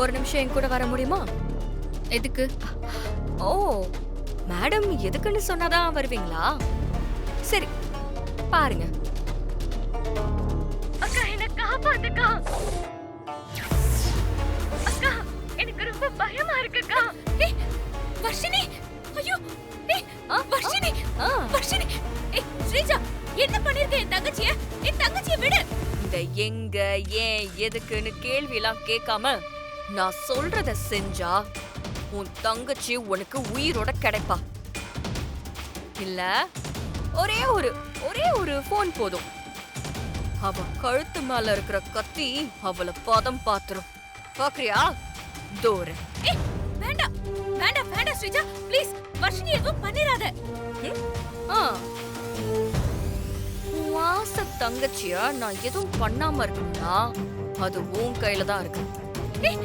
ஒரு நிமிஷம் என் கூட வர முடியுமா? எதுக்கு? ஓ, மேடம் எதுக்குன்னு சொன்னாதான் வருவீங்களா? சரி, பாருங்க. அக்கா, என்ன காப்பாத்துக்கா. அக்கா, எனக்கு ரொம்ப பயமா இருக்குக்கா. ஏய் வர்ஷினி, ஐயோ ஏய் வர்ஷினி, வர்ஷினி, ஏய் ஸ்ரீஜா, என்ன பண்ணிருக்க என் தங்கச்சியை விடு. இந்த எங்க ஏன் எதுக்குன்னு கேள்வி எல்லாம் கேட்காம நான் சொல்றத செஞ்சா உன் தங்கச்சி உனக்கு உயிரோட கிடைப்பா. இல்ல ஒரே ஒரு போன் போதும், அவ கழுத்து மேல இருக்கிற கத்தி அவளை பதம் பாத்துரும். பாக்குறியா? தோர. ஏய் வேண்டாம் வேண்டாம் வேண்டாம் ஸ்ரீஜா, ப்ளீஸ் வர்ஷினி எதுவும் பண்ணிராத. வாச தங்கச்சியா நான் எதுவும் பண்ணாம இருக்கணும்னா அது உன் கையில தான் இருக்கு. ஏய்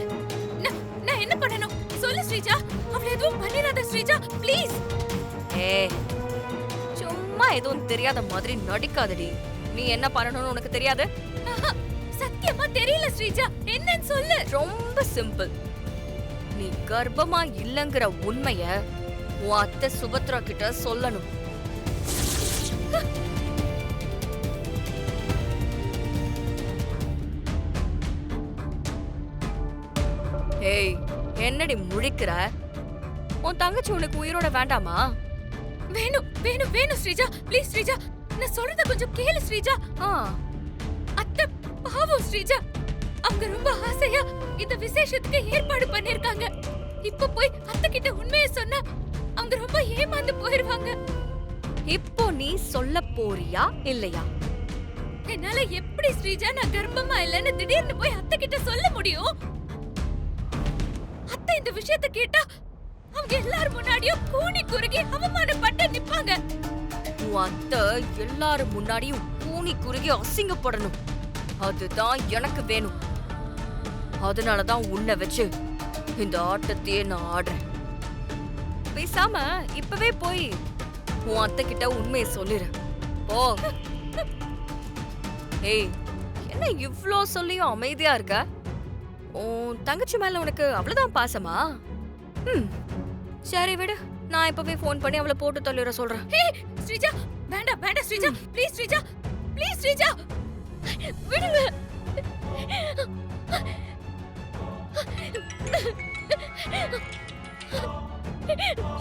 நான் என்ன பண்ணனும் சொல்லு ஸ்ரீஜா, அவளை எதுவும் பண்ணிராத ஸ்ரீஜா, ப்ளீஸ். ஏய் சும்மா எதுவும் தெரியாத மாதிரி நடிக்காதடி. நீ என்ன பண்ணணும்னு உனக்கு தெரியாது? சத்தியமா தெரியல ஸ்ரீஜா, என்னன்னு சொல்லு. ரொம்ப சிம்பிள். நீ கர்ப்பமா இல்லங்கிற உண்மைய உன் அத்தை சுபத்ரா கிட்ட சொல்லணும். ஏய் என்னடி முழிக்கிற? உன் தங்கச்சி உனக்கு உயிரோட வேண்டாமா? வேணும் வேணும் வேணும் ஸ்ரீஜா, ப்ளீஸ் ஸ்ரீஜா, நான் சொல்றத கொஞ்சம் கேளு ஸ்ரீஜா. அத்தை பாவம் ஸ்ரீஜா, அவங்க ரொம்ப ஆசையா இந்த விசேஷத்துக்கு ஏற்பாடு பண்ணிருக்காங்க. இப்ப போய் அத்தை கிட்ட உண்மையை சொன்னா அவங்க ரொம்ப ஏமாந்து போயிருவாங்க. இப்போ நீ சொல்ல போறியா இல்லையா? என்னால எப்படி ஸ்ரீஜா நான் கர்ப்பமா இல்லைன்னு திடீர்னு போய் அத்தை கிட்ட சொல்ல முடியும்? அத்தை இந்த விஷயத்தை கேட்டா அவங்க எல்லாரும் முன்னாடியும் கூனி குறுகி அவமானப்பட்டு நிப்பாங்க. உன் அத்தை எல்லாரும் முன்னாடியும் கூனி குறுகி அசிங்கப்படணும். அதுதான் எனக்கு வேணும். அதனாலதான் உன்னை வச்சு இந்த ஆட்டத்தையே நான் ஆடுறேன். பேசாம இப்பவே போய் உன் அத்தை கிட்ட உண்மையை சொல்லிரு. ஓ ஏய் என்ன இவ்ளோ சொல்லியும் அமைதியா இருக்க? உன் தங்கச்சி மேல உனக்கு அவ்வளவுதான் பாசமா? சரி விடு, நான் இப்பவே போன் பண்ணி அவளை போட்டு தள்ளிட சொல்றேன். ஸ்ரீஜா வேண்டாம் வேண்டாம் ஸ்ரீஜா, ப்ளீஸ் ஸ்ரீஜா, ப்ளீஸ் ஸ்ரீஜா, விடுங்க.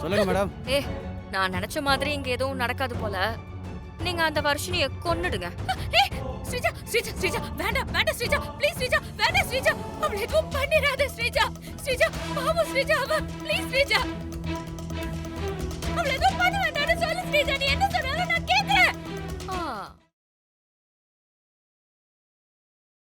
சொல்லுங்க மேடம். நான் நினைச்ச மாதிரி இங்க எதுவும் நடக்காது போல. நீங்க அந்த வர்ஷினிய கொன்னுடுங்க. ஸ்ரீஜா ஸ்ரீஜா ஸ்ரீஜா, வேண்டாம் வேண்டாம் ஸ்ரீஜா, ப்ளீஸ் ஸ்ரீஜா, வேண்டாம் ஸ்ரீஜா, அவளை எதுவும் பண்ணிராத ஸ்ரீஜா. ஸ்ரீஜா பாவம் ஸ்ரீஜா, அவ ப்ளீஸ் ஸ்ரீஜா, அவளை எதுவும் பண்ண வேண்டாம்னு சொல்லு ஸ்ரீஜா. நீ என்ன